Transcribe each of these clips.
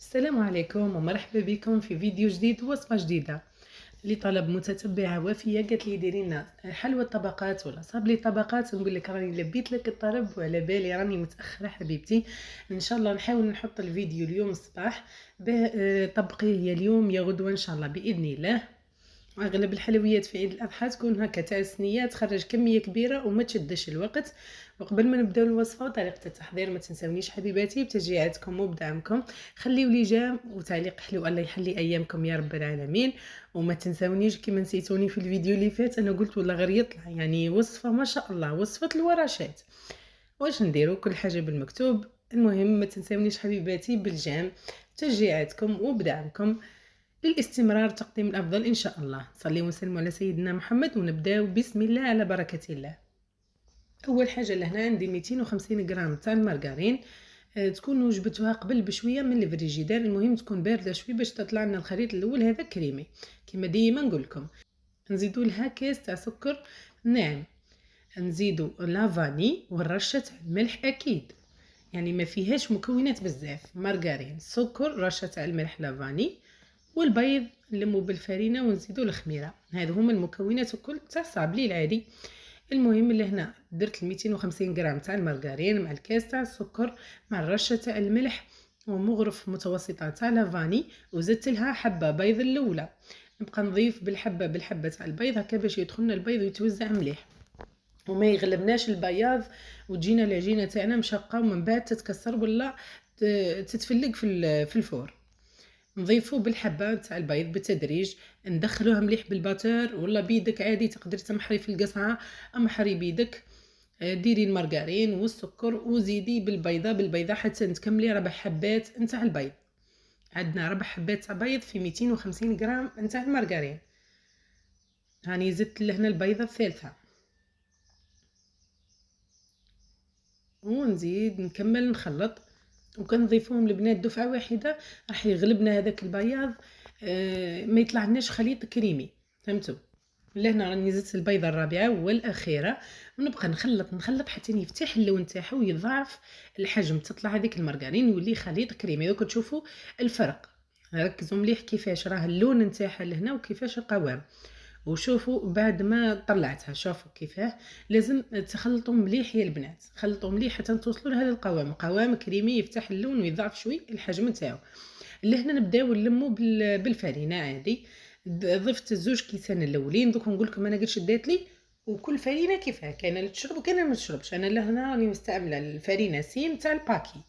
السلام عليكم ومرحبا بكم في فيديو جديد ووصفة جديدة. لطلب متتبعة وفية قالت لي ديري لنا حلوى الطبقات ولا صابلي طبقات، نقول لك راني لبيت لك الطلب وعلى بالي راني متأخرة حبيبتي. ان شاء الله نحاول نحط الفيديو اليوم الصباح طبقيه هي اليوم يا غدوة ان شاء الله بإذن الله. اغلب الحلويات في عيد الاضحى تكون هكا تاع السنيه، تخرج كميه كبيره وما تشدش الوقت. وقبل ما نبداو الوصفه وطريقه التحضير ما تنساونيش حبيباتي بتشجيعاتكم وبدعمكم. خليو لي جام وتعليق حلو، الله يحلي ايامكم يا رب العالمين. وما تنساونيش كيما نسيتوني في الفيديو اللي فات، انا قلت والله غير يطلع يعني وصفه ما شاء الله، وصفه الورشات. واش نديرو كل حاجه بالمكتوب. المهم ما تنساونيش حبيباتي بالجام، تشجيعاتكم وبدعمكم للاستمرار تقديم الأفضل إن شاء الله. صلي وسلم على سيدنا محمد ونبداو بسم الله على بركة الله. أول حاجة لهنا عندي 250 غرام تاع المارغرين. تكونوا جبتوها قبل بشوية من الفريجيدير، المهم تكون باردة شوي باش تطلع لنا الخليط الأول هذا كريمي كما ديما نقول لكم. نزيدوا لها كاس تاع سكر ناعم، نزيدوا لافاني ورشة تاع الملح أكيد، يعني ما فيهاش مكونات بزاف، مارغرين سكر رشة تاع الملح لافاني والبيض نلمو بالفرينه ونزيدو الخميره. هادو هما المكونات الكل تاع الصابلي العادي. المهم اللي هنا درت 250 غرام تاع المارغرين مع الكاس تاع السكر مع الرشه تاع الملح ومغرف متوسطه تاع لافاني، وزدت لها حبه بيض الاولى. نبقى نضيف بالحبه تاع البيض هكا باش يدخلنا البيض ويتوزع مليح وما يغلبناش البياض وتجينا العجينه تاعنا مشقه ومن بعد تتكسر ولا تتفلق في الفور. نضيفو بالحبه تاع البيض بالتدريج، ندخلوها مليح بالباتور ولا بيدك عادي، تقدري تمحري في القصعه امحري بيدك. ديري المارغرين والسكر وزيدي بالبيضه حتى تكملي 4 حبات نتاع البيض. عندنا 4 حبات تاع بيض في 250 غرام نتاع المارغرين. هاني زدت لهنا البيضه الثالثه ونزيد نكمل نخلط، وكنضيفوهم البنات دفعه واحده راح يغلبنا هذاك البياض. ما يطلعناش خليط كريمي، فهمتوا؟ لهنا راني زدت البيضه الرابعه والاخيره ونبقى نخلط حتى يفتح اللون تاعو ويضاعف الحجم، تطلع هذيك المارغرين يولي خليط كريمي. دوك تشوفوا الفرق، ركزوا مليح كيفاش راه اللون نتاعها لهنا وكيفاش القوام. وشوفوا بعد ما طلعتها شوفوا كيفاه لازم تخلطوا مليح يا البنات، خلطوا مليح حتى توصلوا لهذا القوام، قوام كريمي يفتح اللون ويضاعف شوي الحجم نتاعو. لهنا نبداو نلمو بالفرينه عادي. ضفت 2 كيسان الاولين، دوك نقول لكم انا قد شديت لي وكل فرينه كيفاه، كاينه اللي تشرب وكاينه ما تشربش. انا لهنا راني مستعمله الفرينه سين تاع الباكي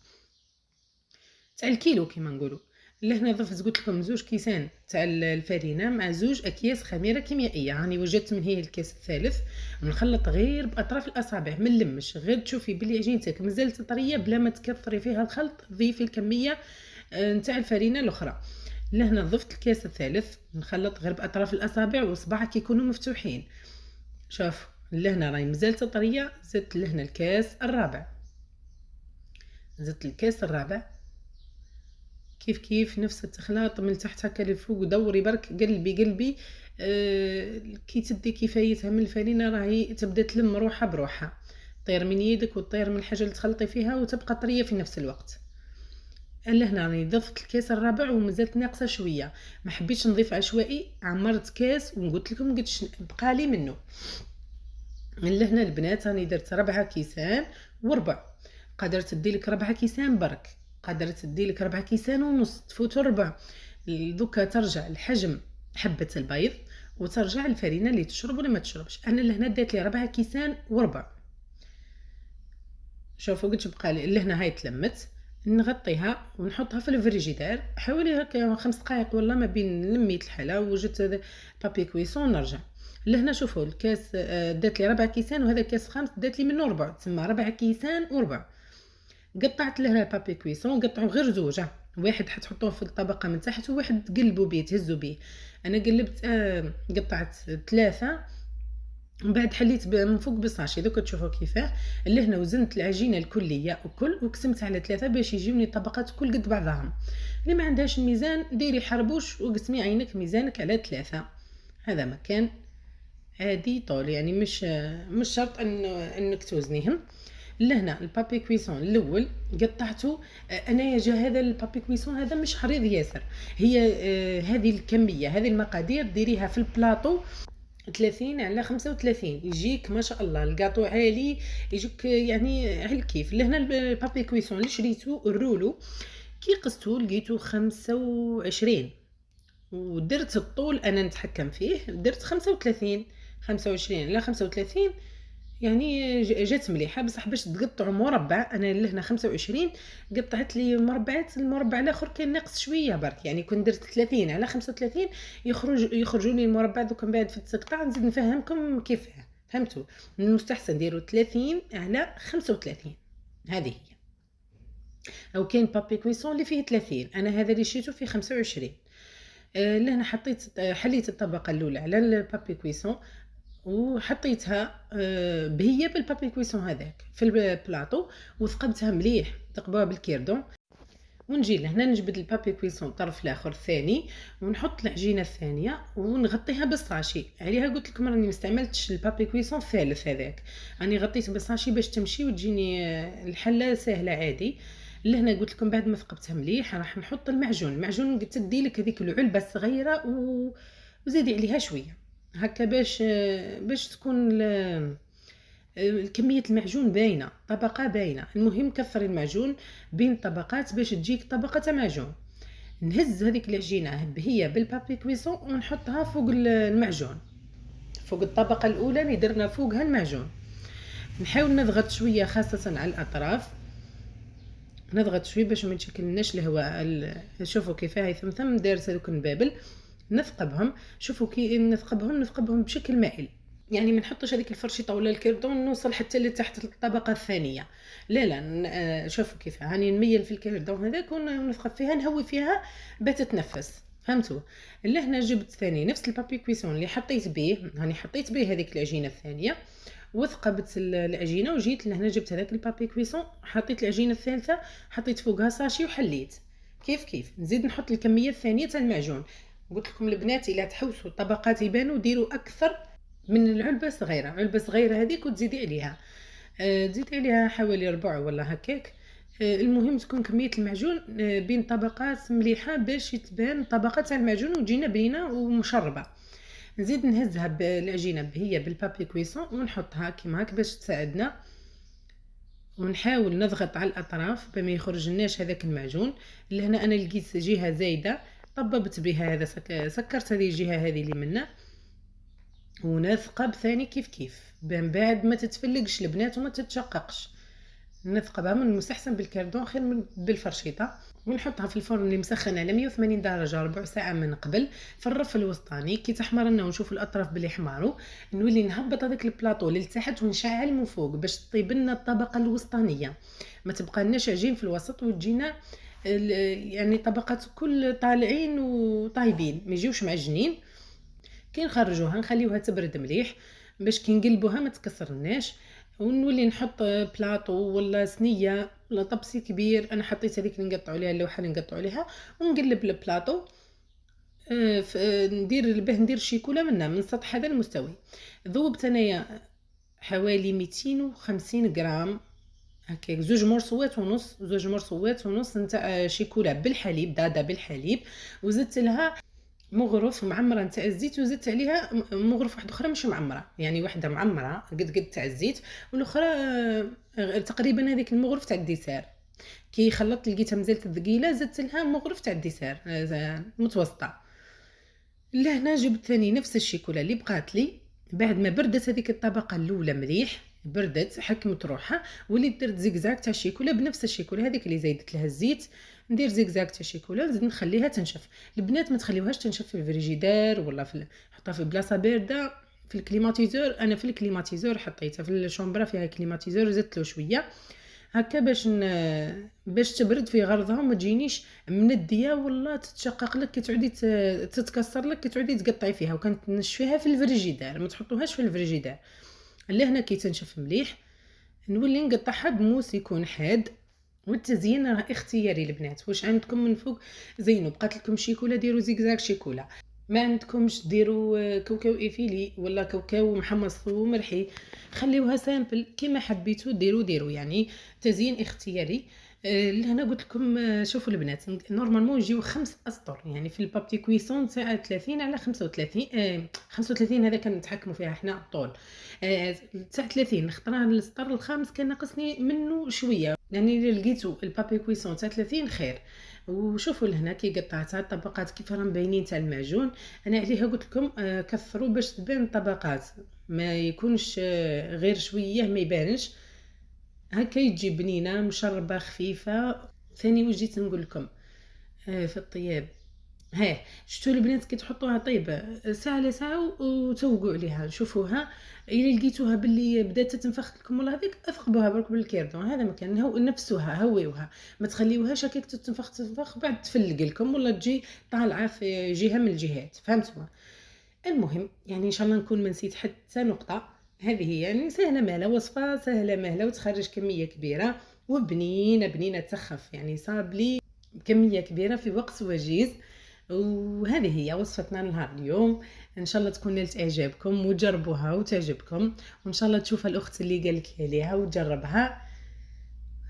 تاع الكيلو كيما نقولوا. لهنا ضفت قلت لكم 2 كيسان تاع الفرينه مع 2 اكياس خميره كيميائيه. راني وجدت من هي الكاس الثالث. نخلط غير باطراف الاصابع ما نلمش، غير تشوفي بلي عجينتك مازالت طريه بلا ما تكثري فيها الخلط، ضيفي الكميه نتاع الفرينه الاخرى. لهنا ضفت الكاس الثالث، نخلط غير باطراف الاصابع وصباعك يكونوا مفتوحين. شوف لهنا راهي مازالت طريه، زدت لهنا الكاس الرابع، زدت الكاس الرابع كيف نفس التخلاط من تحت هكا لفوق، ودوري برك قلبي كي تدي كفايتها من الفرينه راهي تبدا تلم روحها بروحها، طير من يدك وطير من الحاجه اللي تخلطي فيها وتبقى طريه في نفس الوقت. لهنا راني ضفت الكاس الرابع ومازالت ناقصه شويه، ما حبيتش نضيف عشوائي، عمرت كاس وقلت لكم قدش بقى لي منه. من لهنا البنات راني درت 4 كيسان وربع، قدرت تديلك 4 كيسان برك، قدرت تديلك 4 كيسان ونص، تفوت ربع. دوكا ترجع الحجم حبه البيض وترجع الفرينه اللي تشرب ولا ما تشربش. انا لهنا دات لي 4 كيسان وربع. شوفوا قدش بقى لي لهنا، هاي تلمت. نغطيها ونحطها في الفريجيدير حوالي هكا 5 دقائق ولا ما بين لميت الحلا وجدت بابي كويسون نرجع. لهنا شوفوا الكاس دات لي 4 كيسان وهذا الكاس خامس دات لي منه ربع، تسمى 4 كيسان وربع. قطعت لهنا بابي كويسون، قطعوا غير زوج، واحد حتحطوه في الطبقه من تحت وواحد تقلبوا بيه تهزوا بيه. انا قلبت قطعت 3 من بعد حليت من فوق بصاشي. دوك تشوفوا كيفاه. لهنا وزنت العجينه الكليه وقسمت على 3 باش يجيوني الطبقات كل قد بعضهم. اللي ما عندهاش الميزان ديري حربوش وقسمي عينك ميزانك على 3، هذا مكان عادي طول، يعني مش شرط انك توزنيهم. لهنا البابي كويسون الاول قطعته. انايا جا هذا البابي كويسون هذا مش عريض ياسر. هي هذه الكميه، هذه المقادير ديريها في البلاطو 30 على 35 يجيك ما شاء الله الكاطو عالي، يجيك يعني على الكيف. لهنا البابي كويسون اللي شريته الرولو كي قستو لقيتو 25، ودرت الطول انا نتحكم فيه، درت 35 25 على 35 يعني جات مليحه. بصح باش تقطعوا مربع انا لهنا 25 قطعت لي مربعات، المربع الاخر كان ناقص شويه برك، يعني كنت درت 30 على 35 يخرجوا لي المربع. دوك من بعد في التقطاع نزيد نفهمكم كيف فهمتوا. من المستحسن ديروا 30 على 35 هذه هي. او كاين بابي كويسون اللي فيه 30، انا هذا اللي شريته فيه 25. لهنا حليت الطبقه الاولى على البابي كويسون وحطيتها بهي بالبابي كويسون هذاك في البلاطو وثقبتها مليح، تقبوها بالكيردون. ونجي لهنا نجبد البابي كويسون الطرف الاخر الثاني ونحط العجينه الثانيه ونغطيها بالساشي. عليها قلت لكم راني ما استعملتش البابي كويسون الثالث هذاك، راني غطيت بالساشي باش تمشي وتجيني الحله سهله عادي. لهنا قلت لكم بعد ما ثقبتها مليح راح نحط المعجون تدي لك هذيك العلبه الصغيره وزيدي عليها شويه هكا باش تكون كميه المعجون باينه، طبقه باينه. المهم كثري المعجون بين الطبقات باش تجيك طبقه معجون. نهز هذيك العجينه هي بالبابي كويسون ونحطها فوق المعجون، فوق الطبقه الاولى اللي درنا فوقها المعجون. نحاول نضغط شويه خاصه على الاطراف، نضغط شويه باش ما يتشكلناش الهواء. شوفوا كيف هاي ثمثم دارت هذوك النبابل نثقبهم. شوفوا كي نثقبهم بشكل مائل، يعني ما نحطش هذيك الفرشيطه ولا الكيردون نوصل حتى لتحت الطبقه الثانيه. لا شوفوا كيف هاني نميل في الكيردون هذاك ونثقب فيها نهوي فيها بتتنفس. فهمتوا؟ لهنا جبت ثاني نفس البابي كويسون اللي حطيت به، هاني حطيت به هذيك العجينه الثانيه وثقبت العجينه وجيت لهنا جبت هذاك البابي كويسون حطيت العجينه الثالثه حطيت فوقها ساشي وحليت. كيف نزيد نحط الكميه الثانيه تاع المعجون. قلت لكم البنات الا تحوسوا الطبقات يبانوا ديروا اكثر من العلبه صغيره، علبه صغيره هذيك وتزيدي عليها تزيدي عليها حوالي ربع ولا هكاك. المهم تكون كميه المعجون بين طبقات مليحه باش تبان طبقه تاع المعجون وتجينا باينه ومشربه. نزيد نهزها بالعجينه هي بالبابي كويسون ونحطها كيما هكا باش تساعدنا، ونحاول نضغط على الاطراف بما يخرج لناش هذاك المعجون. لهنا انا لقيت جهه زايده طببت بها هذا، سكرت هذه الجهه هذه اللي منا ونثقب ثاني كيف من بعد ما تتفلقش البنات وما تتشققش. نثقبها من المستحسن بالكاردون خير من بالفرشيطه، ونحطها في الفرن اللي مسخن على 180 درجه ربع ساعه من قبل في الرف الوسطاني. كي تحمر لنا ونشوف الاطراف بلي حماروا نولي نهبط هذاك البلاطو لتحت ونشعل من فوق باش تطيب لنا الطبقه الوسطانيه، ما تبقى لناش عجين في الوسط وتجينا يعني طبقات كل طالعين وطايبين ما يجيوش معجنين. كي نخرجوها نخليوها تبرد مليح باش كي نقلبوها ما تكسرناش. ونولي نحط بلاطو ولا صينيه ولا طبسي كبير. انا حطيت هذيك اللي نقطعوا عليها اللوحه اللي نقطعوا عليها ونقلب البلاطو. ندير شيكولا من السطح هذا المستوي. ذوبت انايا حوالي 250 غرام هكاك، زوج مرصوات ونص نتاع شيكولا بالحليب دادا بالحليب، وزدت لها مغرف معمره نتاع الزيت وزدت عليها مغرف واحده اخرى مش معمره، يعني واحده معمره قد تاع الزيت والاخرى تقريبا هذيك المغرف تاع الديسير. كي خلطت لقيتها مازالت ثقيله زدت لها مغرف تاع الديسير متوسطه. لهنا جبت ثاني نفس الشيكولا اللي بقات لي بعد ما بردت هذيك الطبقه الاولى مليح، بردت حكمت روحها وليت درت زيكزاك تاع الشيكولا بنفس الشيكولا هذيك اللي زيدت لها الزيت. ندير زيكزاك تاع الشيكولا نزيد نخليها تنشف. البنات ما تخليوهاش تنشف في الفريجيدير ولا حطها في بلاصه بارده في الكليماتيزور. انا في الكليماتيزور حطيتها في الشومبرا فيها كليماتيزور زدت له شويه هكا باش تبرد في غرضها وما تجينيش منديه ولا تتشقق لك كي تعودي تتكسر لك كي تعودي تقطعي فيها. وكانت تنشفيها في الفريجيدير ما تحطوهاش في الفريجيدير. لهنا كي تنشف مليح نولي نقطعها بموس يكون حاد. والتزيين راه اختياري البنات، واش عندكم من فوق زينوا. بقات لكم شيكولا ديروا زيكزاك شيكولا، ما عندكمش ديروا كاوكاو إيفيلي ولا كاوكاو محمص ومرحي، خلّيوها سامبل كيما حبيتو ديروا، يعني تزيين اختياري. لهنا قُلت لكم شوفوا البنات نورمالمون يجيو 5 أسطر، يعني في البابي كويسون تاع 30 على 35 35 هذا كنتحكموا فيها حنا الطول، تاع 30 نختارها السطر الخامس كان ناقصني منه شوية، يعني إلا لقيتو البابي كويسون تاع 30 خير. وشوفوا لهنا كي قطعتها الطبقات كيف راهم باينين تاع المعجون، أنا عليها قُلت لكم كثّروا باش تبان الطبقات، ما يكونش غير شوية ما يبانش، هكا يتجي بنينة مشربة خفيفة. ثاني واش جيت نقول لكم في الطياب، هاه شفتوا البنات كي تحطوها طيب ساعة على ساعة وتوقوا عليها، شوفوها إلا لقيتوها باللي بدات تنفخ لكم ولا هذيك اثقبوها برك بالكيردون، هذا مكان نفسوها هويوها، ما تخليوهاش هكاك تنفخ بعد تفلق لكم ولا تجي طالعة في جهة من الجهات، فهمتوا؟ المهم يعني إن شاء الله نكون ما نسيت حتى نقطة، هذه هي يعني سهلة ماهلة، وصفة سهلة ماهلة وتخرج كمية كبيرة وبنينة تسخّف، يعني صابلي كمية كبيرة في وقت وجيز. وهذه هي وصفتنا لنهار اليوم، إن شاء الله تكون نالت إعجابكم وتجربوها وتعجبكم، وإن شاء الله تشوفها الأخت اللي قالت لي عليها وتجربها.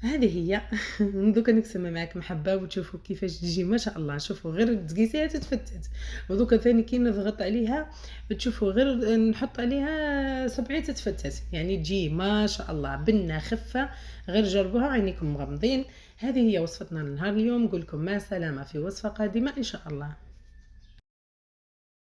هذه هي دوكا نقسمها معاك محبة وتشوفوا كيفاش تجي ما شاء الله، شوفوا غير تقيسيها تتفتت، ودوكا ثاني كي نضغط عليها تشوفوا غير نحط عليها صبعي تتفتت، يعني تجي ما شاء الله بنة خفة، غير جربوها عينيكم مغمضين. هذه هي وصفتنا لنهار اليوم، نقول لكم مع السلامة في وصفة قادمة إن شاء الله.